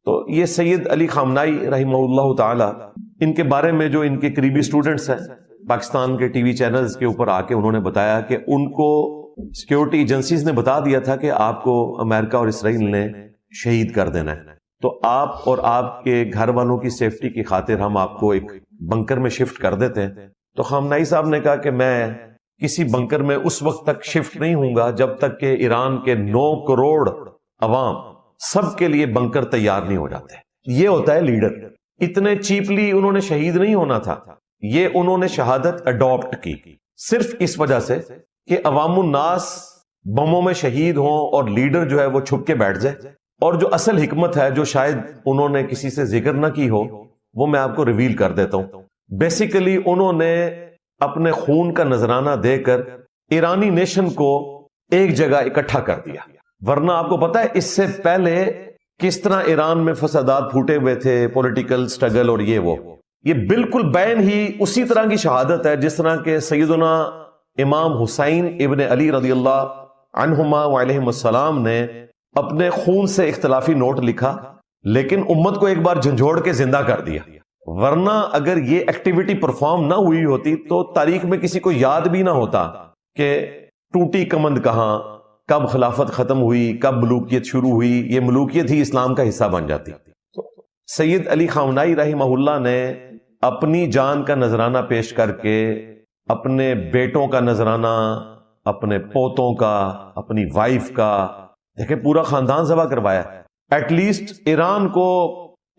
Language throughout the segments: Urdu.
تو یہ سید علی خامنائی رحمہ اللہ تعالی، ان کے بارے میں جو ان کے قریبی سٹوڈنٹس ہیں پاکستان کے ٹی وی چینلز کے اوپر آ کے انہوں نے بتایا کہ ان کو سیکیورٹی ایجنسیز نے بتا دیا تھا کہ آپ کو امریکہ اور اسرائیل نے شہید کر دینا ہے، تو آپ اور آپ کے گھر والوں کی سیفٹی کی خاطر ہم آپ کو ایک بنکر میں شفٹ کر دیتے ہیں۔ تو خامنائی صاحب نے کہا کہ میں کسی بنکر میں اس وقت تک شفٹ نہیں ہوں گا جب تک کہ ایران کے 9 کروڑ عوام سب کے لیے بنکر تیار نہیں ہو جاتے۔ یہ ہوتا ہے لیڈر۔ اتنے چیپلی انہوں نے شہید نہیں ہونا تھا، یہ انہوں نے شہادت اڈاپٹ کی صرف اس وجہ سے کہ عوام الناس بموں میں شہید ہوں اور لیڈر جو ہے وہ چھپ کے بیٹھ جائے۔ اور جو اصل حکمت ہے جو شاید انہوں نے کسی سے ذکر نہ کی ہو، وہ میں آپ کو ریویل کر دیتا ہوں۔ بیسیکلی انہوں نے اپنے خون کا نذرانہ دے کر ایرانی نیشن کو ایک جگہ اکٹھا کر دیا، ورنہ آپ کو پتا ہے اس سے پہلے کس طرح ایران میں فسادات پھوٹے ہوئے تھے، پولیٹیکل سٹرگل اور یہ بالکل بین ہی اسی طرح کی شہادت ہے جس طرح کہ سیدنا امام حسین ابن علی رضی اللہ عنہما وعلیہم السلام نے اپنے خون سے اختلافی نوٹ لکھا لیکن امت کو ایک بار جھنجھوڑ کے زندہ کر دیا، ورنہ اگر یہ ایکٹیویٹی پرفارم نہ ہوئی ہوتی تو تاریخ میں کسی کو یاد بھی نہ ہوتا کہ ٹوٹی کمند کہاں، کب خلافت ختم ہوئی، کب ملوکیت شروع ہوئی، یہ ملوکیت ہی اسلام کا حصہ بن جاتی۔ سید علی خامنائی رحمہ اللہ نے اپنی جان کا نذرانہ پیش کر کے اپنے بیٹوں کا نذرانہ، اپنے پوتوں کا، اپنی وائف کا، دیکھیں پورا خاندان ذبح کروایا، ایٹ لیسٹ ایران کو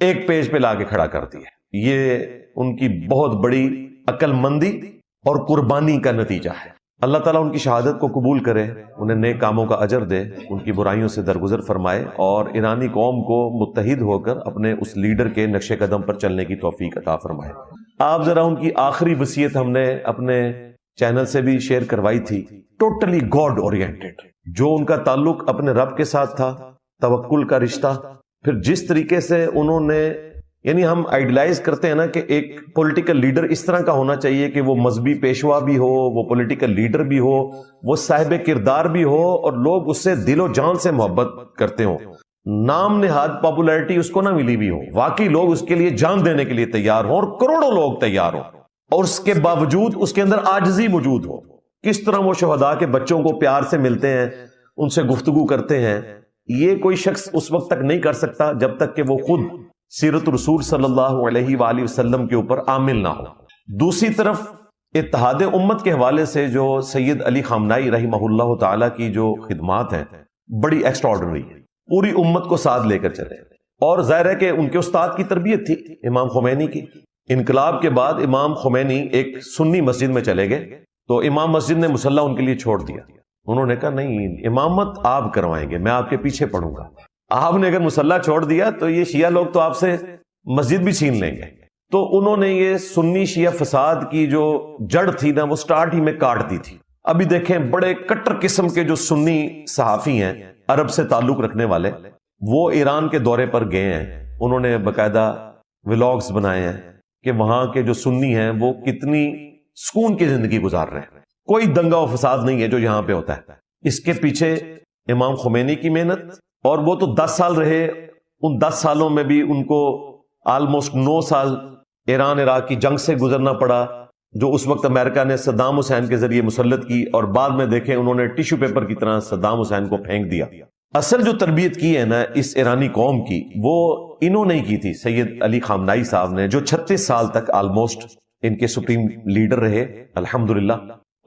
ایک پیج پہ لا کے کھڑا کر دیا۔ یہ ان کی بہت بڑی عقل مندی اور قربانی کا نتیجہ ہے۔ اللہ تعالیٰ ان کی شہادت کو قبول کرے، انہیں نیک کاموں کا اجر دے، ان کی برائیوں سے درگزر فرمائے اور ایرانی قوم کو متحد ہو کر اپنے اس لیڈر کے نقش قدم پر چلنے کی توفیق عطا فرمائے۔ آپ ذرا ان کی آخری وصیت ہم نے اپنے چینل سے بھی شیئر کروائی تھی، ٹوٹلی گاڈ اورینٹڈ، جو ان کا تعلق اپنے رب کے ساتھ تھا، توکل کا رشتہ، پھر جس طریقے سے انہوں نے، یعنی ہم آئیڈیلائز کرتے ہیں نا کہ ایک پولیٹیکل لیڈر اس طرح کا ہونا چاہیے کہ وہ مذہبی پیشوا بھی ہو، وہ پولیٹیکل لیڈر بھی ہو، وہ صاحب کردار بھی ہو اور لوگ اس سے دل و جان سے محبت کرتے ہوں، نام نہاد پاپولیرٹی اس کو نہ ملی بھی ہو، واقعی لوگ اس کے لیے جان دینے کے لیے تیار ہوں اور کروڑوں لوگ تیار ہوں، اور اس کے باوجود اس کے اندر عاجزی موجود ہو۔ کس طرح وہ شہداء کے بچوں کو پیار سے ملتے ہیں، ان سے گفتگو کرتے ہیں، یہ کوئی شخص اس وقت تک نہیں کر سکتا جب تک کہ وہ خود سیرت رسول صلی اللہ علیہ وآلہ وسلم کے اوپر عامل نہ ہو۔ دوسری طرف اتحاد امت کے حوالے سے جو سید علی خامنائی رحمہ اللہ تعالی کی جو خدمات ہیں بڑی ایکسٹرا آرڈنری ہے، پوری امت کو ساتھ لے کر چلے، اور ظاہر ہے کہ ان کے استاد کی تربیت تھی امام خمینی کی۔ انقلاب کے بعد امام خمینی ایک سنی مسجد میں چلے گئے تو امام مسجد نے مصلی ان کے لیے چھوڑ دیا، انہوں نے کہا نہیں، امامت آپ کروائیں گے، میں آپ کے پیچھے پڑھوں گا۔ آپ نے اگر مصلی چھوڑ دیا تو یہ شیعہ لوگ تو آپ سے مسجد بھی چھین لیں گے، تو انہوں نے یہ سنی شیعہ فساد کی جو جڑ تھی نا وہ سٹارٹ ہی میں کاٹ دی تھی۔ ابھی دیکھیں بڑے کٹر قسم کے جو سنی صحافی ہیں عرب سے تعلق رکھنے والے، وہ ایران کے دورے پر گئے ہیں، انہوں نے باقاعدہ ولاگز بنائے ہیں کہ وہاں کے جو سنی ہیں وہ کتنی سکون کی زندگی گزار رہے ہیں، کوئی دنگا و فساد نہیں ہے جو یہاں پہ ہوتا ہے۔ اس کے پیچھے امام خمینی کی محنت، اور وہ تو 10 سال رہے، ان 10 سالوں میں بھی ان کو آلموسٹ 9 سال ایران عراق کی جنگ سے گزرنا پڑا، جو اس وقت امریکہ نے صدام حسین کے ذریعے مسلط کی، اور بعد میں دیکھیں انہوں نے ٹیشو پیپر کی طرح صدام حسین کو پھینک دیا۔ اصل جو تربیت کی ہے نا اس ایرانی قوم کی، وہ انہوں نے کی تھی، سید علی خامنائی صاحب نے، جو 36 سال تک آلموسٹ ان کے سپریم لیڈر رہے الحمدللہ،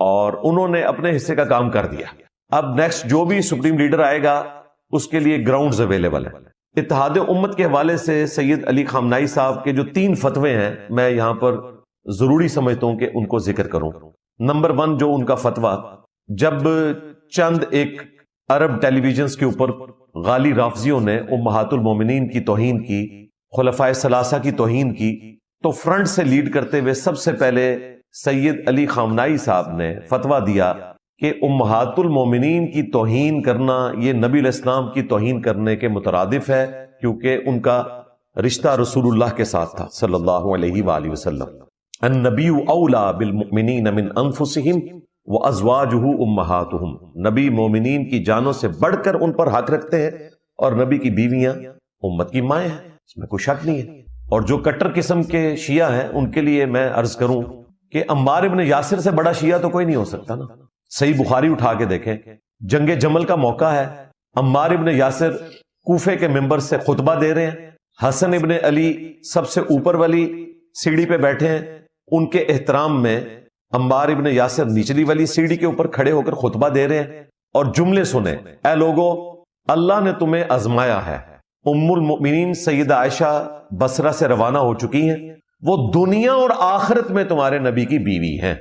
اور انہوں نے اپنے حصے کا کام کر دیا۔ اب نیکسٹ جو بھی سپریم لیڈر آئے گا اس کے لیے گراؤنڈز اویلیبل ہیں۔ اتحاد امت کے حوالے سے سید علی خامنائی صاحب کے جو 3 فتوے ہیں میں یہاں پر ضروری سمجھتا ہوں کہ ان کو ذکر کروں۔ نمبر 1 جو ان کا فتویٰ، جب چند ایک عرب ٹیلی ویژنز کے اوپر غالی رافضیوں نے امہات المومنین کی توہین کی، خلفائے ثلاثہ کی توہین کی، تو فرنٹ سے لیڈ کرتے ہوئے سب سے پہلے سید علی خامنائی صاحب نے فتویٰ دیا کہ امہات المومنین کی توہین کرنا یہ نبی علیہ السلام کی توہین کرنے کے مترادف ہے، کیونکہ ان کا رشتہ رسول اللہ کے ساتھ تھا صلی اللہ علیہ وآلہ وسلم۔ النبی اولا بالمؤمنین من انفسہم وازواجہ امہاتہم، نبی مومنین کی جانوں سے بڑھ کر ان پر حق رکھتے ہیں اور نبی کی بیویاں امت کی مائیں ہیں، اس میں کوئی شک نہیں ہے۔ اور جو کٹر قسم کے شیعہ ہیں ان کے لیے میں عرض کروں کہ عمار ابن یاسر سے بڑا شیعہ تو کوئی نہیں ہو سکتا نا۔ صحیح بخاری اٹھا کے دیکھیں، جنگ جمل کا موقع ہے، عمار ابن یاسر کوفے کے ممبر سے خطبہ دے رہے ہیں، حسن ابن علی سب سے اوپر والی سیڑھی پہ بیٹھے ہیں، ان کے احترام میں عمار ابن یاسر نچلی والی سیڑھی کے اوپر کھڑے ہو کر خطبہ دے رہے ہیں اور جملے سنیں، اے لوگو اللہ نے تمہیں آزمایا ہے۔ ام المؤمنین سیدہ عائشہ بصرہ سے روانہ ہو چکی ہیں، وہ دنیا اور آخرت میں تمہارے نبی کی بیوی ہیں،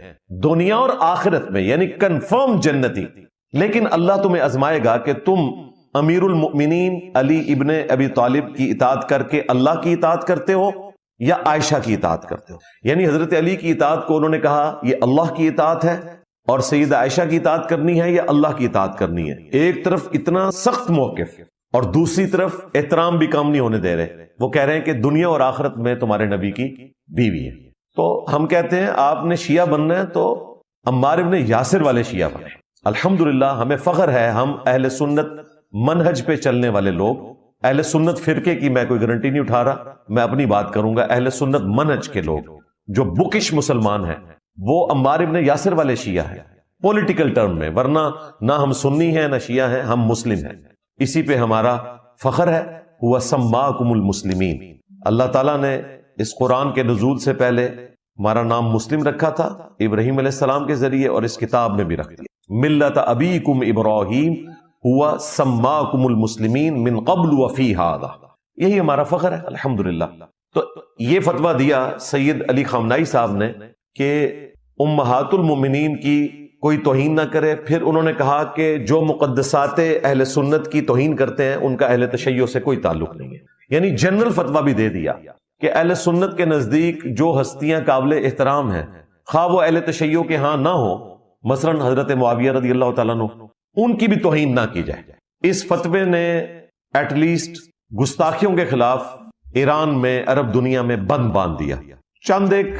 دنیا اور آخرت میں، یعنی کنفرم جنتی۔ لیکن اللہ تمہیں آزمائے گا کہ تم امیر المؤمنین علی ابن ابی طالب کی اطاعت کر کے اللہ کی اطاعت کرتے ہو یا عائشہ کی اطاعت کرتے ہو۔ یعنی حضرت علی کی اطاعت کو انہوں نے کہا یہ اللہ کی اطاعت ہے، اور سیدہ عائشہ کی اطاعت کرنی ہے یا اللہ کی اطاعت کرنی ہے۔ ایک طرف اتنا سخت موقف اور دوسری طرف احترام بھی کام نہیں ہونے دے رہے، وہ کہہ رہے ہیں کہ دنیا اور آخرت میں تمہارے نبی کی بیوی ہے۔ تو ہم کہتے ہیں آپ نے شیعہ بننا ہے تو عمار ابن یاسر والے شیعہ بنے۔ الحمدللہ ہمیں فخر ہے، ہم اہل سنت منہج پہ چلنے والے لوگ، اہل سنت فرقے کی میں کوئی گارنٹی نہیں اٹھا رہا، میں اپنی بات کروں گا، اہل سنت منہج کے لوگ جو بکش مسلمان ہیں وہ عمار ابن یاسر والے شیعہ ہیں پولیٹیکل ٹرم میں، ورنہ نہ ہم سنی ہیں نہ شیعہ ہیں، ہم مسلم ہیں، اسی پہ ہمارا فخر ہے۔ هو سماکم المسلمین، اللہ تعالیٰ نے اس قرآن کے نزول سے پہلے ہمارا نام مسلم رکھا تھا ابراہیم علیہ السلام کے ذریعے، اور اس کتاب میں بھی رکھ دیا، ملت ابیکم ابراہیم هو سماکم المسلمین من قبل وفی ھذا، یہی ہمارا فخر ہے الحمدللہ۔ تو یہ فتویٰ دیا سید علی خامنائی صاحب نے کہ امہات المومنین کی کوئی توہین نہ کرے، پھر انہوں نے کہا کہ جو مقدسات اہل سنت کی توہین کرتے ہیں ان کا اہل تشیع سے کوئی تعلق نہیں ہے، یعنی جنرل فتویٰ بھی دے دیا کہ اہل سنت کے نزدیک جو ہستیاں قابل احترام ہیں خواہ وہ اہل تشیع کے ہاں نہ ہو، مثلا حضرت معاویہ رضی اللہ تعالیٰ عنہ، ان کی بھی توہین نہ کی جائے۔ اس فتوے نے ایٹ لیسٹ گستاخیوں کے خلاف ایران میں، عرب دنیا میں بند باندھ دیا۔ چند ایک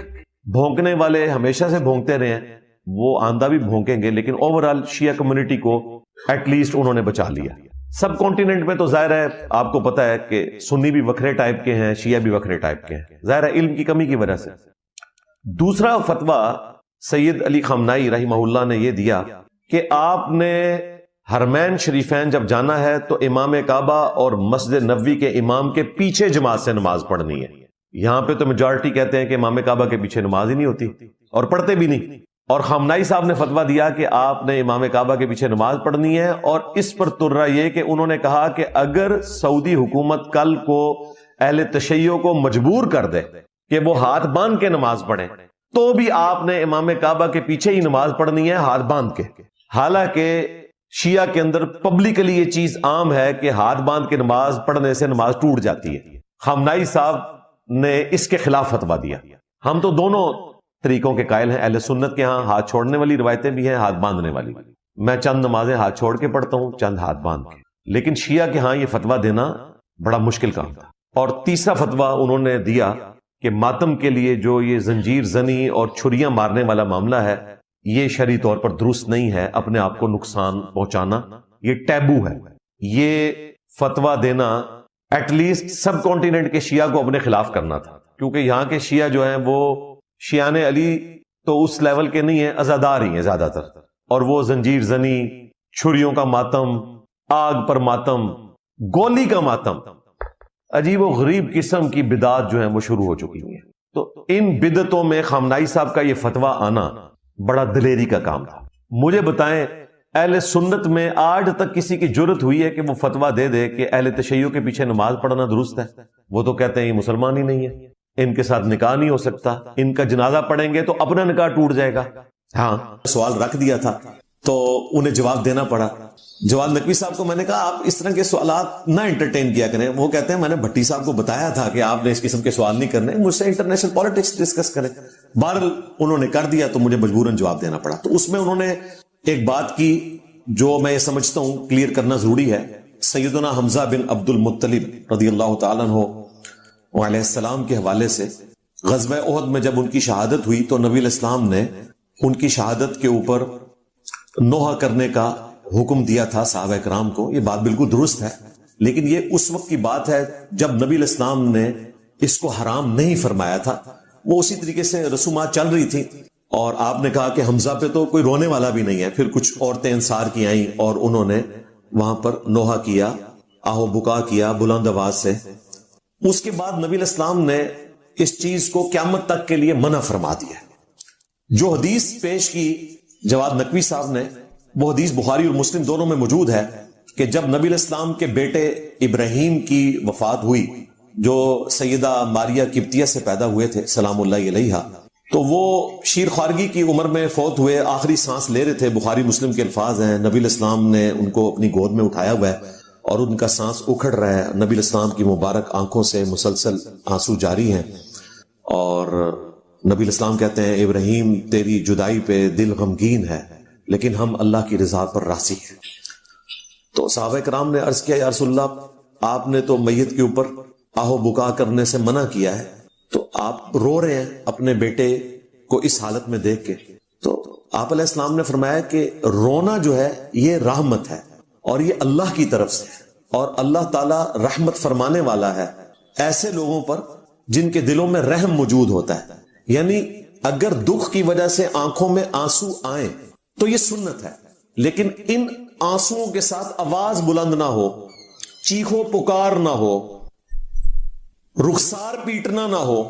بھونکنے والے ہمیشہ سے بھونکتے رہے ہیں، وہ آندہ بھی بھونکیں گے، لیکن اوورال شیعہ کمیونٹی کو ایٹ لیسٹ انہوں نے بچا لیا۔ سب کانٹیننٹ میں تو ظاہر ہے آپ کو پتا ہے کہ سنی بھی وکھرے ٹائپ کے ہیں، شیعہ بھی وکھرے ٹائپ کے ہیں، ظاہر ہے علم کی کمی کی وجہ سے۔ دوسرا فتویٰ سید علی خامنائی رحمہ اللہ نے یہ دیا کہ آپ نے حرمین شریفین جب جانا ہے تو امام کعبہ اور مسجد نبوی کے امام کے پیچھے جماعت سے نماز پڑھنی ہے۔ یہاں پہ تو میجورٹی کہتے ہیں کہ امام کعبہ کے پیچھے نماز ہی نہیں ہوتی اور پڑھتے بھی نہیں، اور خامنائی صاحب نے فتویٰ دیا کہ آپ نے امام کعبہ کے پیچھے نماز پڑھنی ہے، اور اس پر ترا یہ کہ انہوں نے کہا کہ اگر سعودی حکومت کل کو اہل تشیع کو مجبور کر دے کہ وہ ہاتھ باندھ کے نماز پڑھیں تو بھی آپ نے امام کعبہ کے پیچھے ہی نماز پڑھنی ہے ہاتھ باندھ کے۔ حالانکہ شیعہ کے اندر پبلکلی یہ چیز عام ہے کہ ہاتھ باندھ کے نماز پڑھنے سے نماز ٹوٹ جاتی ہے۔ خامنائی صاحب نے اس کے خلاف فتویٰ دیا۔ ہم تو دونوں طریقوں کے قائل ہیں، اہل سنت کے ہاں ہاتھ چھوڑنے والی روایتیں بھی ہیں، ہاتھ باندھنے والی۔ میں چند نمازیں ہاتھ چھوڑ کے پڑھتا ہوں، چند ہاتھ باندھ کے، لیکن شیعہ کے ہاں یہ فتویٰ دینا بڑا مشکل کام تھا۔ اور تیسرا فتویٰ انہوں نے دیا کہ ماتم کے لیے جو یہ زنجیر زنی اور چھریاں مارنے والا معاملہ ہے یہ شرعی طور پر درست نہیں ہے، اپنے آپ کو نقصان پہنچانا یہ ٹیبو ہے۔ یہ فتویٰ دینا ایٹ لیسٹ سب کانٹیننٹ کے شیعہ کو اپنے خلاف کرنا تھا، کیونکہ یہاں کے شیعہ جو ہیں وہ شیعان علی تو اس لیول کے نہیں ہیں، عزادار ہی ہیں زیادہ تر، اور وہ زنجیر زنی، چھریوں کا ماتم، آگ پر ماتم، گولی کا ماتم، عجیب و غریب قسم کی بدعات جو ہیں وہ شروع ہو چکی ہیں۔ تو ان بدعتوں میں خامنائی صاحب کا یہ فتویٰ آنا بڑا دلیری کا کام تھا۔ مجھے بتائیں اہل سنت میں آج تک کسی کی جرت ہوئی ہے کہ وہ فتویٰ دے دے کہ اہل تشیع کے پیچھے نماز پڑھنا درست ہے؟ وہ تو کہتے ہیں یہ مسلمان ہی نہیں ہے، ان کے ساتھ نکاح نہیں ہو سکتا، ان کا جنازہ پڑھیں گے تو اپنا نکاح ٹوٹ جائے گا۔ ہاں سوال رکھ دیا تھا تو انہیں جواب دینا پڑا۔ جواد نقوی صاحب کو میں نے کہا آپ اس طرح کے سوالات نہ انٹرٹین کیا کریں۔ وہ کہتے ہیں میں نے بھٹی صاحب کو بتایا تھا کہ آپ نے اس قسم کے سوال نہیں کرنے، مجھ سے انٹرنیشنل پالیٹکس ڈسکس کریں۔ بہرحال انہوں نے کر دیا تو مجھے مجبوراً جواب دینا پڑا۔ تو اس میں انہوں نے ایک بات کی جو میں یہ سمجھتا ہوں کلیئر کرنا ضروری ہے۔ سیدنا حمزہ بن عبد المطلب رضی اللہ تعالیٰ عنہ علیہ السلام کے حوالے سے غزوہ احد میں جب ان کی شہادت ہوئی تو نبی علیہ السلام نے ان کی شہادت کے اوپر نوحہ کرنے کا حکم دیا تھا صحابہ کرام کو۔ یہ بات بالکل درست ہے، لیکن یہ اس وقت کی بات ہے جب نبی علیہ السلام نے اس کو حرام نہیں فرمایا تھا. وہ اسی طریقے سے رسومات چل رہی تھی اور آپ نے کہا کہ حمزہ پہ تو کوئی رونے والا بھی نہیں ہے. پھر کچھ عورتیں انصار کی آئیں اور انہوں نے وہاں پر نوحہ کیا, آہو بکا کیا بلند آواز سے. اس کے بعد نبی علیہ السلام نے اس چیز کو قیامت تک کے لیے منع فرما دیا. جو حدیث پیش کی جواد نقوی صاحب نے, وہ حدیث بخاری اور مسلم دونوں میں موجود ہے کہ جب نبی علیہ السلام کے بیٹے ابراہیم کی وفات ہوئی, جو سیدہ ماریہ قبطیہ سے پیدا ہوئے تھے سلام اللہ علیہا, تو وہ شیر خوارگی کی عمر میں فوت ہوئے, آخری سانس لے رہے تھے. بخاری مسلم کے الفاظ ہیں, نبی علیہ السلام نے ان کو اپنی گود میں اٹھایا ہوا ہے اور ان کا سانس اکھڑ رہا ہے. نبی علیہ السلام کی مبارک آنکھوں سے مسلسل آنسو جاری ہیں اور نبی علیہ السلام کہتے ہیں ابراہیم تیری جدائی پہ دل غمگین ہے لیکن ہم اللہ کی رضا پر راضی ہیں. تو صحابہ کرام نے عرض کیا یا رسول اللہ, آپ نے تو میت کے اوپر آہو بکا کرنے سے منع کیا ہے, تو آپ رو رہے ہیں اپنے بیٹے کو اس حالت میں دیکھ کے. تو آپ علیہ السلام نے فرمایا کہ رونا جو ہے یہ رحمت ہے اور یہ اللہ کی طرف سے ہے, اور اللہ تعالی رحمت فرمانے والا ہے ایسے لوگوں پر جن کے دلوں میں رحم موجود ہوتا ہے. یعنی اگر دکھ کی وجہ سے آنکھوں میں آنسو آئیں تو یہ سنت ہے, لیکن ان آنسوؤں کے ساتھ آواز بلند نہ ہو, چیخو پکار نہ ہو, رخسار پیٹنا نہ ہو,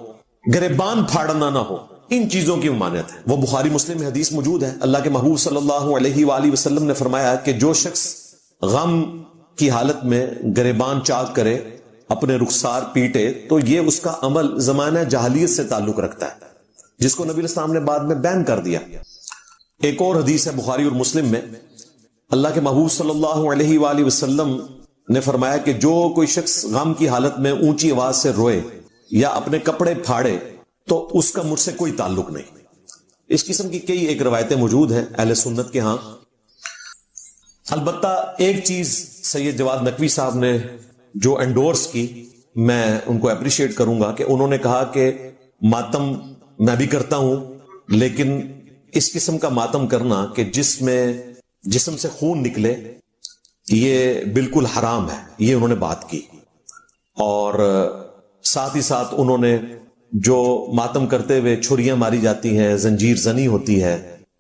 گریبان پھاڑنا نہ ہو, ان چیزوں کی ممانعت ہے. وہ بخاری مسلم میں حدیث موجود ہے. اللہ کے محبوب صلی اللہ علیہ وآلہ وسلم نے فرمایا کہ جو شخص غم کی حالت میں گریبان چاک کرے, اپنے رخسار پیٹے, تو یہ اس کا عمل زمانہ جاہلیت سے تعلق رکھتا ہے, جس کو نبی علیہ السلام نے بعد میں بین کر دیا. ایک اور حدیث ہے بخاری اور مسلم میں, اللہ کے محبوب صلی اللہ علیہ وآلہ وسلم نے فرمایا کہ جو کوئی شخص غم کی حالت میں اونچی آواز سے روئے یا اپنے کپڑے پھاڑے تو اس کا مجھ سے کوئی تعلق نہیں. اس قسم کی کئی ایک روایتیں موجود ہیں اہل سنت کے ہاں. البتہ ایک چیز سید جواد نقوی صاحب نے جو انڈورس کی, میں ان کو اپریشیٹ کروں گا کہ انہوں نے کہا کہ ماتم میں بھی کرتا ہوں, لیکن اس قسم کا ماتم کرنا کہ جس میں جسم سے خون نکلے یہ بالکل حرام ہے, یہ انہوں نے بات کی. اور ساتھ ہی ساتھ انہوں نے جو ماتم کرتے ہوئے چھریاں ماری جاتی ہیں, زنجیر زنی ہوتی ہے,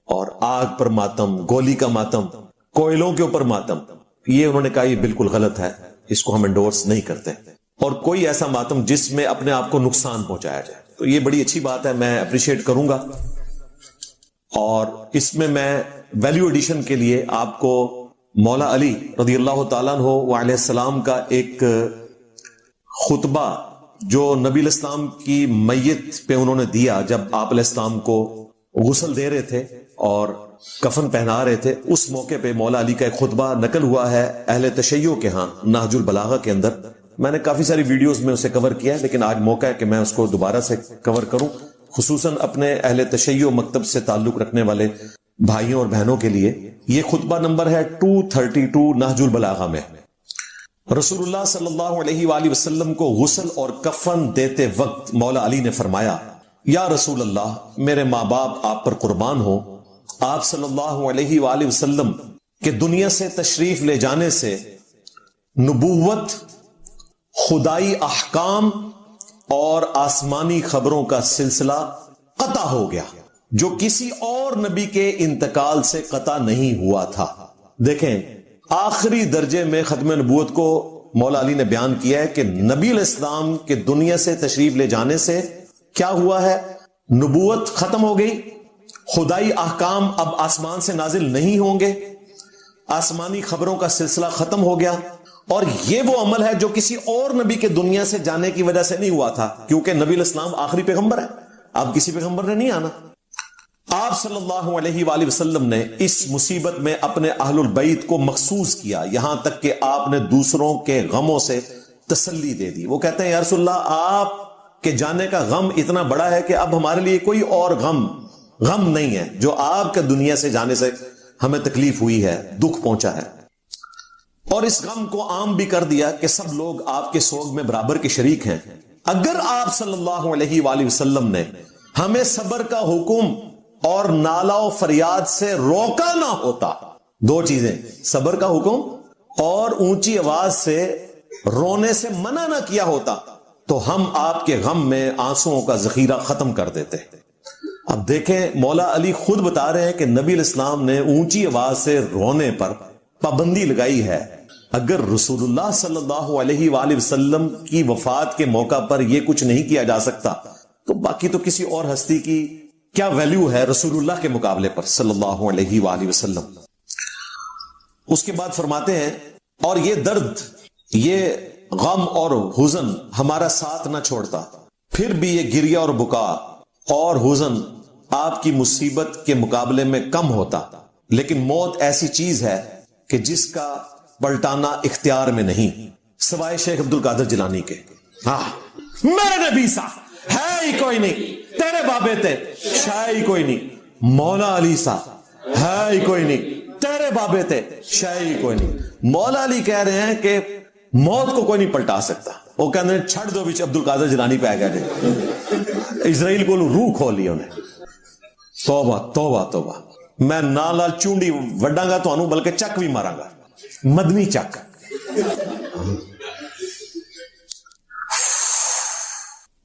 اور آگ پر ماتم, گولی کا ماتم, کوئلوں کے اوپر ماتم, یہ انہوں نے کہا یہ بالکل غلط ہے, اس کو ہم انڈورس نہیں کرتے. اور کوئی ایسا ماتم جس میں اپنے آپ کو نقصان پہنچایا جائے, تو یہ بڑی اچھی بات ہے, میں اپریشیٹ کروں گا. اور اس میں ویلیو ایڈیشن کے لیے آپ کو مولا علی رضی اللہ تعالیٰ عنہ وعلیہ السلام کا ایک خطبہ جو نبی علیہ السلام کی میت پہ انہوں نے دیا جب آپ علیہ السلام کو غسل دے رہے تھے اور کفن پہنا رہے تھے, اس موقع پہ مولا علی کا ایک خطبہ نقل ہوا ہے اہل تشیع کے ہاں نہج البلاغہ کے اندر. میں نے کافی ساری ویڈیوز میں اسے کور کیا ہے, لیکن آج موقع ہے کہ میں اس کو دوبارہ سے کور کروں, خصوصاً اپنے اہل تشیع مکتب سے تعلق رکھنے والے بھائیوں اور بہنوں کے لیے. یہ خطبہ نمبر ہے 232 نہج البلاغہ میں. رسول اللہ صلی اللہ علیہ وآلہ وسلم کو غسل اور کفن دیتے وقت مولا علی نے فرمایا, یا رسول اللہ, میرے ماں باپ آپ پر قربان ہو. آپ صلی اللہ علیہ وآلہ وسلم کے دنیا سے تشریف لے جانے سے نبوت, خدائی احکام اور آسمانی خبروں کا سلسلہ قطع ہو گیا, جو کسی اور نبی کے انتقال سے قطع نہیں ہوا تھا. دیکھیں, آخری درجے میں ختم نبوت کو مولا علی نے بیان کیا ہے کہ نبی علیہ السلام کے دنیا سے تشریف لے جانے سے کیا ہوا ہے, نبوت ختم ہو گئی, خدائی احکام اب آسمان سے نازل نہیں ہوں گے, آسمانی خبروں کا سلسلہ ختم ہو گیا. اور یہ وہ عمل ہے جو کسی اور نبی کے دنیا سے جانے کی وجہ سے نہیں ہوا تھا, کیونکہ نبی علیہ السلام آخری پیغمبر ہے, اب کسی پیغمبر نے نہیں آنا. آپ صلی اللہ علیہ وآلہ وسلم نے اس مصیبت میں اپنے اہل البیت کو مخصوص کیا, یہاں تک کہ آپ نے دوسروں کے غموں سے تسلی دے دی. وہ کہتے ہیں یا رسول اللہ, آپ کے جانے کا غم اتنا بڑا ہے کہ اب ہمارے لیے کوئی اور غم نہیں ہے جو آپ کے دنیا سے جانے سے ہمیں تکلیف ہوئی ہے, دکھ پہنچا ہے. اور اس غم کو عام بھی کر دیا کہ سب لوگ آپ کے سوگ میں برابر کے شریک ہیں. اگر آپ صلی اللہ علیہ وآلہ وسلم نے ہمیں صبر کا حکم اور نالا و فریاد سے روکا نہ ہوتا, دو چیزیں, صبر کا حکم اور اونچی آواز سے رونے سے منع نہ کیا ہوتا تو ہم آپ کے غم میں آنسوؤں کا ذخیرہ ختم کر دیتے. اب دیکھیں مولا علی خود بتا رہے ہیں کہ نبی علیہ السلام نے اونچی آواز سے رونے پر پابندی لگائی ہے. اگر رسول اللہ صلی اللہ علیہ وآلہ وسلم کی وفات کے موقع پر یہ کچھ نہیں کیا جا سکتا تو باقی تو کسی اور ہستی کی کیا ویلیو ہے رسول اللہ کے مقابلے پر صلی اللہ علیہ وآلہ وسلم. اس کے بعد فرماتے ہیں اور یہ درد، یہ غم اور حزن ہمارا ساتھ نہ چھوڑتا، پھر بھی یہ گریہ اور بکا اور حزن آپ کی مصیبت کے مقابلے میں کم ہوتا. لیکن موت ایسی چیز ہے کہ جس کا پلٹانا اختیار میں نہیں سوائے شیخ عبد القادر جیلانی کے. ہاں میرے نبی سا ہے ہی کوئی نہیں، تیرے بابے تے شاہ ہی کوئی نہیں. مولا علی سا ہے ہی کوئی نہیں، تیرے بابے تے شاہ ہی کوئی نہیں. مولا علی کہہ رہے ہیں کہ موت کو کوئی نہیں پلٹا سکتا. وہ کہتے ہیں چھڑ دو بچ عبد القادر جیلانی پہ گئے اسرائیل کو روح کھولی انہیں. توبہ توبہ توبہ. میں نال چونڈی وڈاں گا تو بلکہ چک بھی ماراں گا، مدنی چک.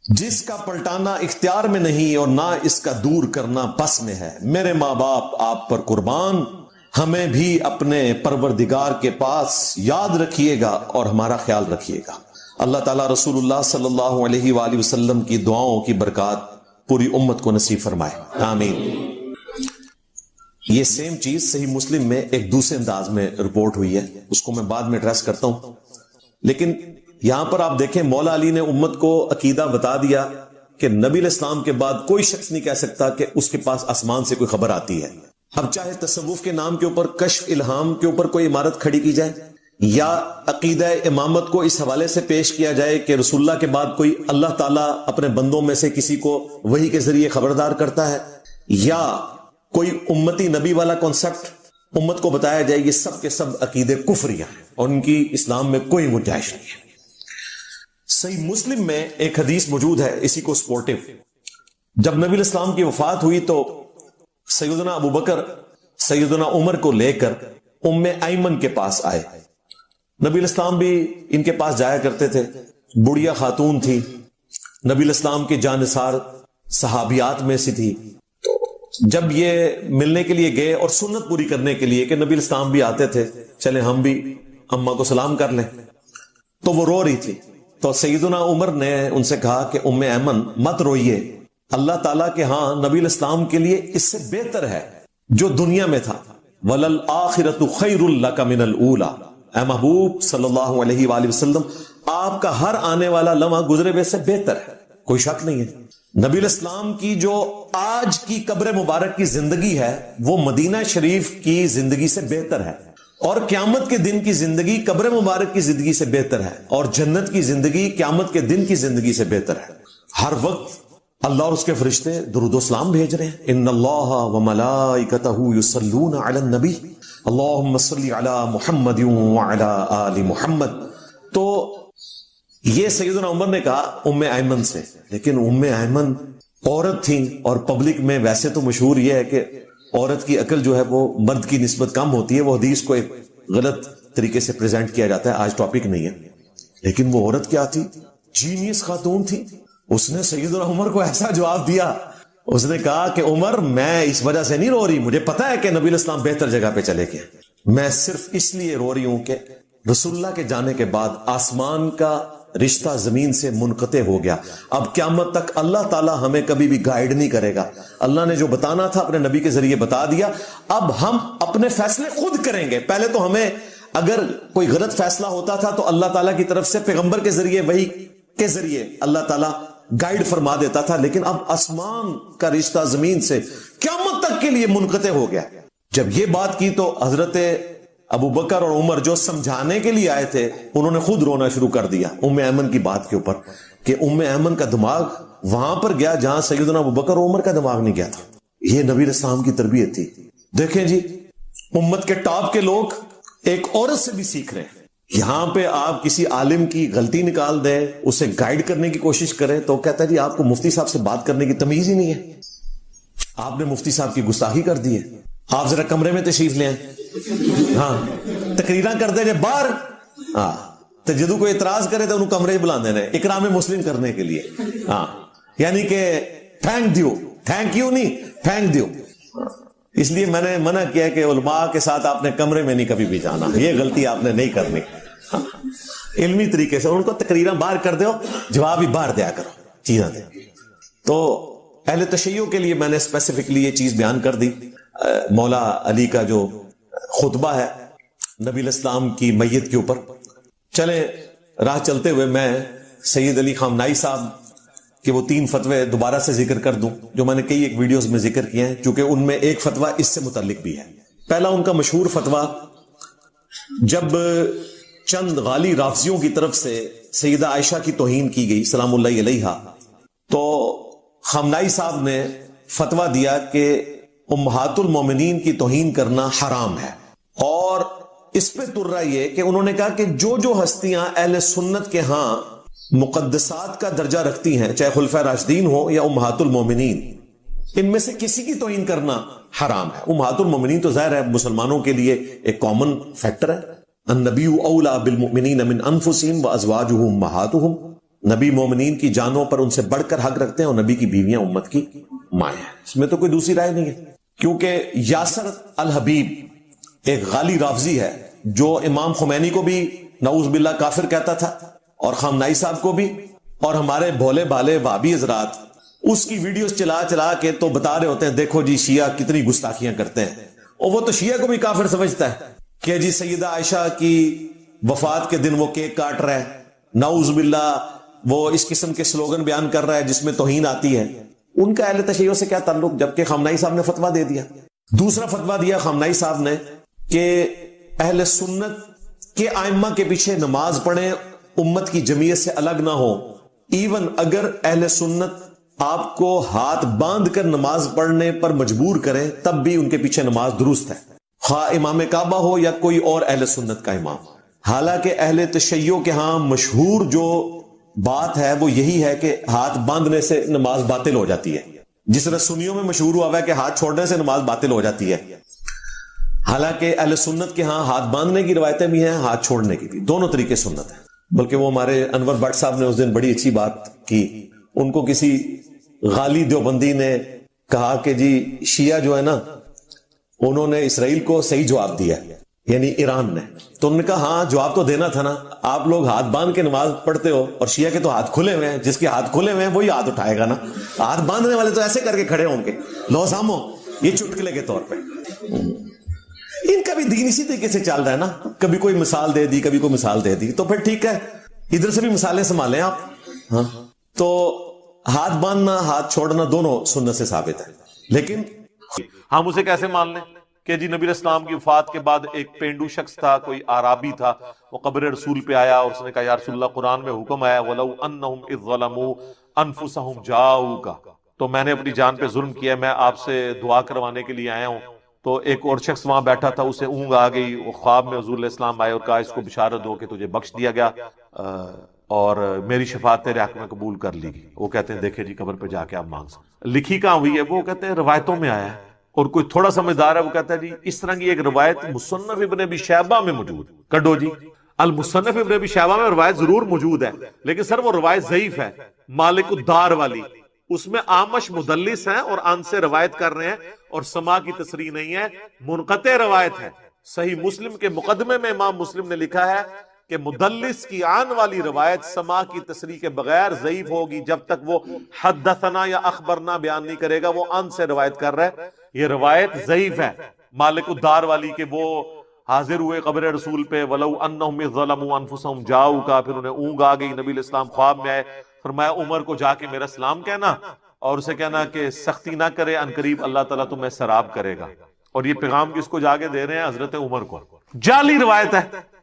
جس کا پلٹانا اختیار میں نہیں اور نہ اس کا دور کرنا بس میں ہے. میرے ماں باپ آپ پر قربان، ہمیں بھی اپنے پروردگار کے پاس یاد رکھیے گا اور ہمارا خیال رکھیے گا. اللہ تعالیٰ رسول اللہ صلی اللہ علیہ وآلہ وسلم کی دعاؤں کی برکات پوری امت کو نصیب فرمائے، آمین. یہ سیم چیز صحیح مسلم میں ایک دوسرے انداز میں رپورٹ ہوئی ہے، اس کو میں بعد میں ایڈریس کرتا ہوں. لیکن یہاں پر آپ دیکھیں مولا علی نے امت کو عقیدہ بتا دیا کہ نبی علیہ السلام کے بعد کوئی شخص نہیں کہہ سکتا کہ اس کے پاس آسمان سے کوئی خبر آتی ہے. اب چاہے تصوف کے نام کے اوپر کشف الہام کے اوپر کوئی عمارت کھڑی کی جائے یا عقیدہ امامت کو اس حوالے سے پیش کیا جائے کہ رسول اللہ کے بعد کوئی اللہ تعالیٰ اپنے بندوں میں سے کسی کو وحی کے ذریعے خبردار کرتا ہے، یا کوئی امتی نبی والا کانسیپٹ امت کو بتایا جائے، یہ سب کے سب عقیدے کفریہ اور ان کی اسلام میں کوئی گنجائش نہیں ہے. صحیح مسلم میں ایک حدیث موجود ہے اسی کو سپورٹو. جب نبی علیہ السلام کی وفات ہوئی تو سیدنا ابو بکر سیدنا عمر کو لے کر ام ایمن کے پاس آئے. نبی علیہ السلام بھی ان کے پاس جایا کرتے تھے. بڑھیا خاتون تھی، نبی علیہ السلام کی جانثار صحابیات میں سے تھی. جب یہ ملنے کے لیے گئے اور سنت پوری کرنے کے لیے کہ نبی علیہ السلام بھی آتے تھے، چلے ہم بھی اماں کو سلام کر لیں، تو وہ رو رہی تھی. تو سیدنا عمر نے ان سے کہا کہ ام ایمن مت روئیے، اللہ تعالیٰ کے ہاں نبی علیہ السلام کے لیے اس سے بہتر ہے جو دنیا میں تھا. وَلَلْآخِرَةُ خَيْرٌ لَكَ مِنَ الْأُولَى. اے محبوب صلی اللہ علیہ وآلہ وسلم، آپ کا ہر آنے والا لمحہ گزرے ہوئے سے بہتر ہے، کوئی شک نہیں ہے. نبی علیہ السلام کی جو آج کی قبر مبارک کی زندگی ہے وہ مدینہ شریف کی زندگی سے بہتر ہے، اور قیامت کے دن کی زندگی قبر مبارک کی زندگی سے بہتر ہے، اور جنت کی زندگی قیامت کے دن کی زندگی سے بہتر ہے. ہر وقت اللہ اور اس کے فرشتے درود و سلام بھیج رہے ہیں. ان اللہ وملائکتہ یصلون علی النبی اللہم صلی علی محمد وعلی آل محمد. تو یہ سیدنا عمر نے کہا ام ایمن سے، لیکن ام ایمن عورت تھیں اور پبلک میں ویسے تو مشہور یہ ہے کہ عورت کی عقل جو ہے وہ مرد کی نسبت کم ہوتی ہے. وہ حدیث کو ایک غلط طریقے سے پریزنٹ کیا جاتا ہے، آج ٹاپک نہیں ہے. لیکن وہ عورت کیا تھی؟ جینیس خاتون تھی. اس نے سیدنا عمر کو ایسا جواب دیا، اس نے کہا کہ عمر میں اس وجہ سے نہیں رو رہی، مجھے پتا ہے کہ نبی علیہ السلام بہتر جگہ پہ چلے گئے، میں صرف اس لیے رو رہی ہوں کہ رسول اللہ کے جانے کے بعد آسمان کا رشتہ زمین سے منقطع ہو گیا. اب قیامت تک اللہ تعالیٰ ہمیں کبھی بھی گائیڈ نہیں کرے گا. اللہ نے جو بتانا تھا اپنے نبی کے ذریعے بتا دیا، اب ہم اپنے فیصلے خود کریں گے. پہلے تو ہمیں اگر کوئی غلط فیصلہ ہوتا تھا تو اللہ تعالیٰ کی طرف سے پیغمبر کے ذریعے، وحی کے ذریعے اللہ تعالیٰ گائیڈ فرما دیتا تھا، لیکن اب آسمان کا رشتہ زمین سے قیامت تک کے لیے منقطع ہو گیا. جب یہ بات کی تو حضرت ابو بکر اور عمر جو سمجھانے کے لیے آئے تھے انہوں نے خود رونا شروع کر دیا ام ایمن کی بات کے اوپر، کہ ام ایمن کا دماغ وہاں پر گیا جہاں سیدنا ابو بکر اور عمر کا دماغ نہیں گیا تھا. یہ نبی علیہ السلام کی تربیت تھی. دیکھیں جی، امت کے ٹاپ کے لوگ ایک عورت سے بھی سیکھ رہے ہیں. یہاں پہ آپ کسی عالم کی غلطی نکال دیں، اسے گائیڈ کرنے کی کوشش کریں تو کہتا ہے جی آپ کو مفتی صاحب سے بات کرنے کی تمیز ہی نہیں ہے، آپ نے مفتی صاحب کی گستاخی کر دی ہے، آپ ذرا کمرے میں تشریف لیں. ہاں تقریراں کر دیں باہر، ہاں تو جدو کوئی اعتراض کرے تو انہوں کمرے بلا دینے اکرام مسلم کرنے کے لیے. ہاں یعنی کہ تھینک یو نہیں تھینک دیو. اس لیے میں نے منع کیا کہ علماء کے ساتھ آپ نے کمرے میں نہیں کبھی بھی جانا, یہ غلطی آپ نے نہیں کرنی. علمی طریقے سے ان کو تقریراں باہر کر دو, جواب ہی باہر دیا کرو چیزیں دے. تو اہل تشیع کے لیے میں نے اسپیسیفکلی یہ چیز بیان کر دی. مولا علی کا جو خطبہ ہے نبی الاسلام کی میت کے اوپر, چلیں راہ چلتے ہوئے میں سید علی خامنائی صاحب کہ وہ 3 فتوے دوبارہ سے ذکر کر دوں جو میں نے کئی ایک ویڈیوز میں ذکر کیے ہیں, چونکہ ان میں ایک فتویٰ اس سے متعلق بھی ہے. پہلا ان کا مشہور فتویٰ, جب چند غالی رافضیوں کی طرف سے سیدہ عائشہ کی توہین کی گئی سلام اللہ علیہا, تو خامنائی صاحب نے فتویٰ دیا کہ امہات المومنین کی توہین کرنا حرام ہے. اور اس پہ ترا یہ کہ انہوں نے کہا کہ جو ہستیاں اہل سنت کے ہاں مقدسات کا درجہ رکھتی ہیں, چاہے خلفائے راشدین ہو یا امہات المومنین, ان میں سے کسی کی توہین کرنا حرام ہے. امہات المومنین تو ظاہر ہے مسلمانوں کے لیے ایک کامن فیکٹر ہے. النبی اولی بالمؤمنین من انفسہم وازواجہ امہاتہم, نبی مومنین کی جانوں پر ان سے بڑھ کر حق رکھتے ہیں اور نبی کی بیویاں امت کی مائیں ہیں. اس میں تو کوئی دوسری رائے نہیں ہے, کیونکہ یاسر الحبیب ایک غالی رافضی ہے جو امام خمینی کو بھی نعوذ باللہ کافر کہتا تھا اور خامنائی صاحب کو بھی, اور ہمارے بھولے بھالے وہابی حضرات اس کی ویڈیوز چلا کے تو بتا رہے ہوتے ہیں دیکھو جی شیعہ کتنی گستاخیاں کرتے ہیں. اور وہ تو شیعہ کو بھی کافر سمجھتا ہے کہ جی سیدہ عائشہ کی وفات کے دن وہ کیک کاٹ رہا ہے, نعوذ باللہ وہ اس قسم کے سلوگن بیان کر رہا ہے جس میں توہین آتی ہے. ان کا اہل تشیع سے کیا تعلق, جبکہ خامنائی صاحب نے فتویٰ دے دیا. دوسرا فتویٰ دیا خامنائی صاحب نے کہ اہل سنت کے ائمہ کے پیچھے نماز پڑھیں, امت کی جمعیت سے الگ نہ ہو. ایون اگر اہل سنت آپ کو ہاتھ باندھ کر نماز پڑھنے پر مجبور کریں تب بھی ان کے پیچھے نماز درست ہے, خواہ امام کعبہ ہو یا کوئی اور اہل سنت کا امام. حالانکہ اہل تشیع کے ہاں مشہور جو بات ہے وہ یہی ہے کہ ہاتھ باندھنے سے نماز باطل ہو جاتی ہے, جس طرح سنیوں میں مشہور ہوا ہے کہ ہاتھ چھوڑنے سے نماز باطل ہو جاتی ہے. حالانکہ اہل سنت کے ہاں ہاتھ باندھنے کی روایتیں بھی ہیں, ہاتھ چھوڑنے کی بھی, دونوں طریقے سنت ہیں. بلکہ وہ ہمارے انور بٹ صاحب نے اس دن بڑی اچھی بات کی. ان کو کسی غالی دیوبندی نے کہا کہ جی شیعہ جو ہے نا انہوں نے اسرائیل کو صحیح جواب دیا, یعنی ایران نے. تو انہوں نے کہا ہاں جواب تو دینا تھا نا, آپ لوگ ہاتھ باندھ کے نماز پڑھتے ہو اور شیعہ کے تو ہاتھ کھلے ہوئے ہیں, جس کے ہاتھ کھلے ہوئے ہیں وہی ہاتھ اٹھائے گا نا, ہاتھ باندھنے والے تو ایسے کر کے کھڑے ہوں گے لو سامو, یہ چٹکلے کے طور پہ. ان کا بھی دین اسی طریقے سے چل رہا ہے نا, کبھی کوئی مثال دے دی کبھی کوئی مثال دے دی, تو پھر ٹھیک ہے ادھر سے بھی مثالیں سنبھالیں آپ. ہاں تو ہاتھ باندھنا ہاتھ چھوڑنا دونوں سنت سے ثابت ہے. لیکن ہم اسے کیسے مان لیں کہ جی نبی الاسلام کی وفات کے بعد ایک پینڈو شخص تھا, کوئی عرابی تھا, وہ قبر رسول پہ آیا اور اس نے کہا یا رسول اللہ قرآن میں حکم آیا وَلَوْ أَنَّهُمْ إِذْ ظَلَمُوا أَنفُسَهُمْ جَاءُوكَ, تو میں نے اپنی جان پہ ظلم کیا, میں آپ سے دعا کروانے کے لیے آیا ہوں. تو ایک اور شخص وہاں بیٹھا تھا, اسے اونگ آ گئی, وہ خواب میں حضور علیہ السلام آئے اور کہا اس کو بشارت دو کہ تجھے بخش دیا گیا اور میری شفاعت تیرے حق میں قبول کر لی گئی. وہ کہتے ہیں دیکھیں جی قبر پہ جا کے آپ مانگ سکتے. لکھی کہاں ہوئی ہے, وہ کہتے ہیں روایتوں میں آیا ہے, اور کوئی تھوڑا سمجھدار ہے وہ کہتا ہے جی اس طرح کی ایک روایت مصنف ابن ابی شیبہ میں موجود. کڈو جی المصنف ابن ابی شیبہ میں روایت ضرور موجود ہے, لیکن سر وہ روایت ضعیف ہے, مالک الدار والی. اس میں آمش مدلس ہیں اور ان سے روایت کر رہے ہیں اور سما کی تصریح نہیں ہے, منقطع روایت ہے. صحیح مسلم کے مقدمے میں امام مسلم نے لکھا ہے کہ مدلس کی آن والی روایت سما کی تصریح کے بغیر ضعیف ہوگی جب تک وہ حدثنا یا اخبرنا بیان نہیں کرے گا, وہ ان سے روایت کر رہا ہے. یہ روایت ضعیف ہے مالک الدار والی کہ وہ حاضر ہوئے قبر رسول پہ وَلَوْ أَنَّهُمْ إِذْ ظَلَمُوا أَنفُسَهُمْ جَاءُوكَ, پھر انہیں اونگ آ گئی, نبی علیہ السلام خواب میں آئے, فرمایا عمر کو جا کے میرا سلام کہنا اور اسے کہنا کہ سختی نہ کرے, ان قریب اللہ تعالیٰ تمہیں سراب کرے گا. اور یہ پیغام کس کو جا کے دے رہے ہیں, حضرت عمر کو. جعلی روایت ہے,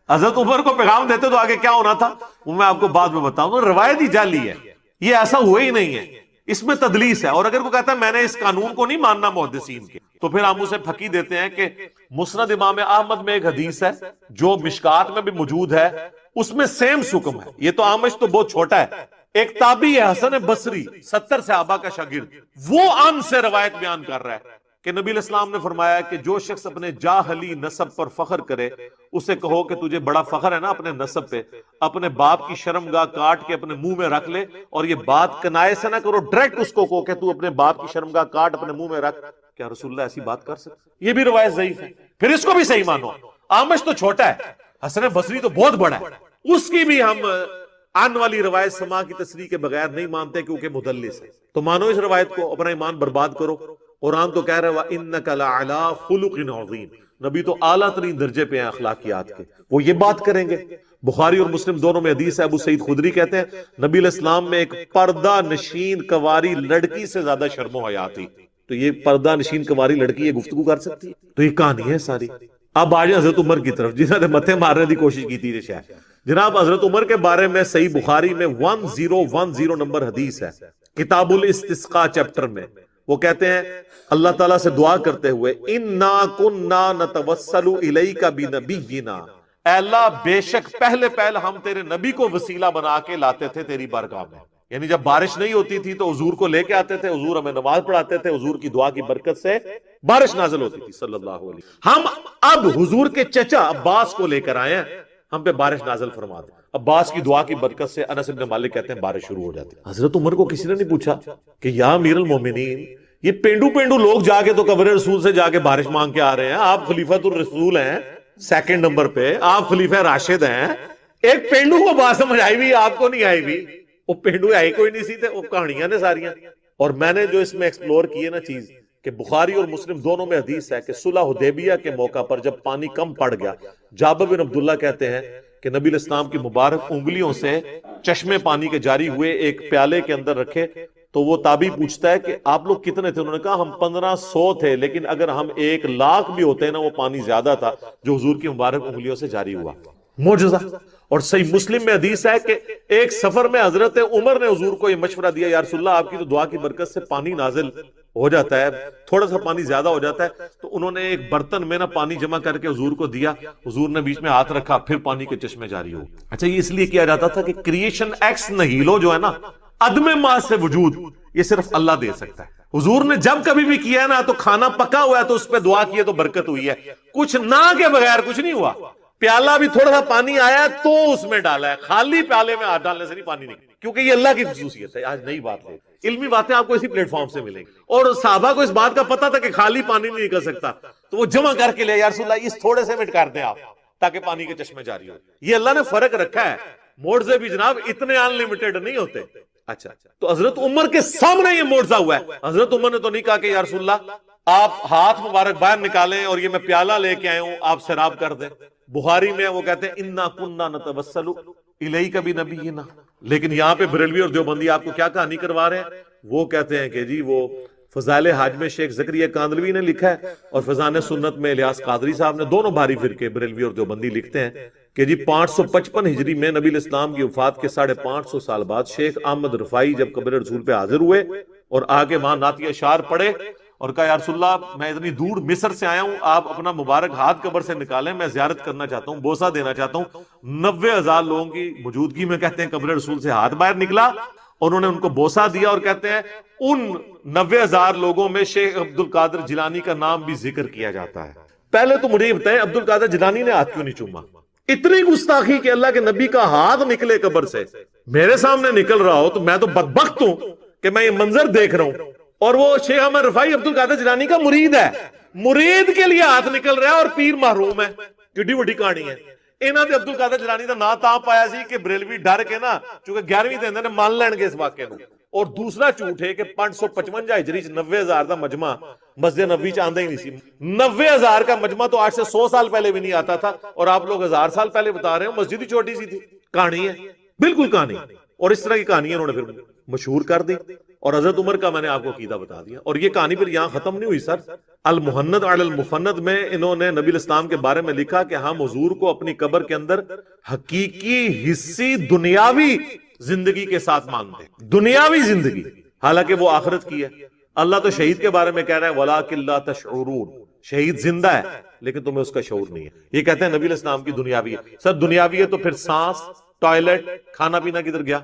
حضرت عمر کو پیغام دیتے تو آگے کیا ہونا تھا وہ میں آپ کو بعد میں بتاؤں. روایت ہی جعلی ہے, یہ ایسا ہوا ہی نہیں ہے, اس میں تدلیس ہے. اور اگر وہ کہتا ہے میں نے اس قانون کو نہیں ماننا محدثین کے, تو پھر ہم اسے پھکی دیتے ہیں کہ مسند امام احمد میں ایک حدیث ہے جو مشکات میں بھی موجود ہے, اس میں سیم حکم ہے. یہ تو آمش تو بہت چھوٹا ہے, ایک تابعی ہے حسن بصری 70 صحابہ کا شاگرد, وہ ان سے روایت بیان کر رہا ہے کہ نبی علیہ السلام نے فرمایا کہ جو شخص اپنے جاہلی نسب پر فخر کرے اسے کہو کہ تجھے بڑا فخر ہے نا اپنے نسب پہ، اپنے باپ کی شرمگاہ کاٹ کے اپنے منہ میں رکھ لے، اور یہ بات کنائے سے نہ کرو، ڈائریکٹ اس کو کہو کہ تو اپنے باپ کی شرمگاہ کاٹ اپنے منہ میں رکھ۔ کیا رسول اللہ ایسی بات کر سکتے؟ یہ بھی روایت ضعیف ہے۔ پھر اس کو بھی صحیح مانو، آمش تو چھوٹا ہے، حسن بصری تو بہت بڑا ہے، اس کی بھی ہم آن والی روایت سما کی تصریح کے بغیر نہیں مانتے کیونکہ مدلس ہے۔ تو مانو اس روایت کو، اپنا ایمان برباد کرو۔ قرآن تو کہہ رہا ہے وَإِنَّكَ لَعَلَىٰ خُلُقٍ عَظِيمٍ، نبی تو اعلیٰ ترین درجے پہ ہیں اخلاقیات کے، وہ یہ بات کریں گے۔ بخاری اور مسلم دونوں میں حدیث ہے، ابو سعید خدری کہتے ہیں نبی علیہ السلام میں ایک پردہ نشین کنواری لڑکی سے زیادہ شرم و حیا تھی۔ تو یہ پردہ نشین کنواری لڑکی یہ گفتگو کر سکتی ہے؟ تو یہ کہانی ہے ساری۔ اب آج حضرت عمر کی طرف، جنہوں نے متھے مارنے کی کوشش کی تھی شاید۔ جناب حضرت عمر کے بارے میں صحیح بخاری میں 1010 نمبر حدیث ہے، کتاب الاستسقاء چیپٹر میں، وہ کہتے ہیں اللہ تعالیٰ سے دعا کرتے ہوئے اِنَّا كُنَّا نَتَوَسَّلُ إِلَيْكَ بِنَبِيِّنَا، اے اللہ بے شک پہلے ہم تیرے نبی کو وسیلہ بنا کے لاتے تھے تیری بارگاہ میں۔ یعنی جب بارش نہیں ہوتی تھی تو حضور کو لے کے آتے تھے، حضور ہمیں نماز پڑھاتے تھے، حضور کی دعا کی برکت سے بارش نازل ہوتی تھی صلی اللہ علیہ وسلم۔ ہم اب حضور کے چچا عباس کو لے کر آئے ہیں، ہم پہ بارش نازل فرما دیں۔ عباس کی دعا کی برکت سے انس بن مالک کہتے ہیں بارش شروع ہو جاتی ہے۔ حضرت عمر کو کسی نے نہیں پوچھا کہ یا امیر المومنین، یہ پینڈو لوگ جا کے تو قبر رسول سے جا کے بارش مانگ کے آ رہے ہیں، آپ خلیفۃ الرسول ہیں سیکنڈ نمبر پہ، آپ خلیفہ راشد ہیں، ایک پینڈو کو بات سمجھ آئی بھی آپ کو نہیں آئی بھی؟ وہ پینڈو آئی کوئی نہیں سی تھے، وہ کہانیاں نے ساریاں۔ اور میں نے جو اس میں ایکسپلور کی ہے نا چیز، کہ بخاری اور مسلم دونوں میں حدیث ہے کہ صلح حدیبیہ کے موقع پر جب پانی کم پڑ گیا، جابر بن عبداللہ کہتے ہیں کہ نبی علیہ السلام کی مبارک انگلیوں سے چشمے پانی کے جاری ہوئے، ایک پیالے کے اندر رکھے، تو وہ تابعی پوچھتا ہے کہ آپ لوگ کتنے تھے؟ انہوں نے کہا ہم 1500 تھے، لیکن اگر ہم 1,00,000 بھی ہوتے ہیں نا وہ پانی زیادہ تھا جو حضور کی مبارک انگلیوں سے جاری ہوا۔ معجزہ۔ اور صحیح مسلم میں حدیث ہے کہ ایک سفر میں حضرت عمر نے حضور کو یہ مشورہ دیا، یا رسول اللہ آپ کی تو دعا کی برکت سے پانی نازل ہو جاتا ہے، تھوڑا سا پانی زیادہ ہو جاتا ہے، تو انہوں نے ایک برتن میں نا پانی جمع کر کے حضور کو دیا، حضور نے بیچ میں ہاتھ رکھا، پھر پانی کے چشمے جاری ہو۔ اچھا یہ اس لیے کیا جاتا تھا کہ کریشن ایکس نہیلو جو ہے نا، عدم ما سے وجود، یہ صرف اللہ دے سکتا ہے۔ حضور نے جب کبھی بھی کیا ہے نا تو کھانا پکا ہوا ہے تو اس پہ دعا کی ہے تو برکت ہوئی ہے، کچھ نہ کے بغیر کچھ نہیں ہوا۔ پیالہ بھی تھوڑا سا پانی آیا ہے تو اس میں ڈالا ہے، خالی پیالے میں ہاتھ ڈالنے سے نہیں پانی نہیں، کیونکہ یہ اللہ کی خصوصیت ہے۔ آج نئی بات ہے، علمی باتیں آپ کو اسی پلیٹ فارم سے ملیں گی۔ اور صحابہ کو اس بات کا پتہ تھا کہ خالی پانی نہیں نکل سکتا، تو وہ جمع کر کے لے، یا رسول اللہ اس تھوڑے سے مٹ کر دیں آپ تاکہ پانی کے چشمے جاری ہو۔ یہ اللہ نے فرق رکھا ہے، معجزے بھی جناب اتنے ان لمیٹڈ نہیں ہوتے۔ اچھا تو حضرت عمر کے سامنے یہ معجزہ ہوا ہے۔ حضرت عمر نے تو نہیں کہا کہ یا رسول اللہ آپ ہاتھ مبارک باہر نکالیں اور یہ میں پیالہ لے کے آئے ہوں آپ سیراب کر دیں۔ بخاری میں وہ کہتے ہیں انا کننا نتوسل الیک بنبینا، لیکن یہاں پہ بریلوی اور دیوبندی آپ کو کیا کہانی کروا رہے ہیں؟ وہ کہتے ہیں کہ جی وہ فضائل حج میں شیخ زکریا کاندلوی نے لکھا ہے اور فضائل سنت میں الیاس قادری صاحب نے، دونوں بھاری فرقے بریلوی اور دیوبندی لکھتے ہیں کہ جی 555 ہجری میں نبی علیہ السلام کی وفات کے 550 سال بعد شیخ احمد رفاعی جب قبر رسول پہ حاضر ہوئے اور آگے وہاں نعتیہ اشعار پڑھے اور کہا یا رسول اللہ میں اتنی دور مصر سے آیا ہوں، آپ اپنا مبارک ہاتھ قبر سے نکالیں، میں زیارت کرنا چاہتا ہوں، بوسہ دینا چاہتا ہوں۔ 90,000 لوگوں کی موجودگی میں کہتے ہیں قبر رسول سے ہاتھ باہر نکلا، انہوں نے ان کو بوسہ دیا، اور کہتے ہیں ان 90,000 لوگوں میں شیخ عبد القادر جیلانی کا نام بھی ذکر کیا جاتا ہے۔ پہلے تو مجھے بتائیں عبد القادر جیلانی نے ہاتھ کیوں نہیں چوما؟ اتنی گستاخی کہ اللہ کے نبی کا ہاتھ نکلے قبر سے، میرے سامنے نکل رہا ہو تو میں تو بدبخت ہوں کہ میں یہ منظر دیکھ رہا ہوں، اور وہ شیخ احمد رفاعی عبد القادر جیلانی کا مرید ہے، مرید کے لیے ہاتھ نکل رہا ہے اور پیر محروم ہے۔ کڈی بڑی کہانی ہے۔ انہاں تے عبد القادر جیلانی دا نا تاں پایا سی کہ بریلوی ڈر کے نا چونکہ 11ویں دن نے مان لین گے اس واقعے نو، اور دوسرا جھوٹ ہے کہ 555 ہجری 90,000 دا مجمع مسجد نبوی چ آندا ہی نہیں سی۔ 90,000 کا مجمع تو آج سے 100 سال پہلے بھی نہیں آتا تھا، اور آپ لوگ 1000 سال پہلے بتا رہے ہو مسجد ہی چھوٹی سی تھی۔ کہانی ہے، بالکل کہانی، اور اس طرح کی کہانیاں انہوں نے پھر مشہور کر دی۔ اور حضرت عمر کا میں نے آپ کو عقیدہ بتا دیا، اور یہ کہانی پھر یہاں ختم نہیں ہوئی سر۔ المحند علی المفند میں انہوں نے نبی الاسلام کے بارے میں لکھا کہ ہم حضور کو اپنی قبر کے اندر حقیقی حصی دنیاوی زندگی کے ساتھ مانتے ہیں، دنیاوی زندگی، حالانکہ وہ آخرت کی ہے۔ اللہ تو شہید کے بارے میں کہہ رہا ہے وَلَٰكِن لَا تَشْعُرُونَ، شہید زندہ ہے لیکن تمہیں اس کا شعور نہیں ہے۔ یہ کہتے ہیں نبی الاسلام کی دنیاوی ہے۔ سر دنیاوی ہے تو پھر سانس، ٹوائلٹ، کھانا پینا کدھر گیا؟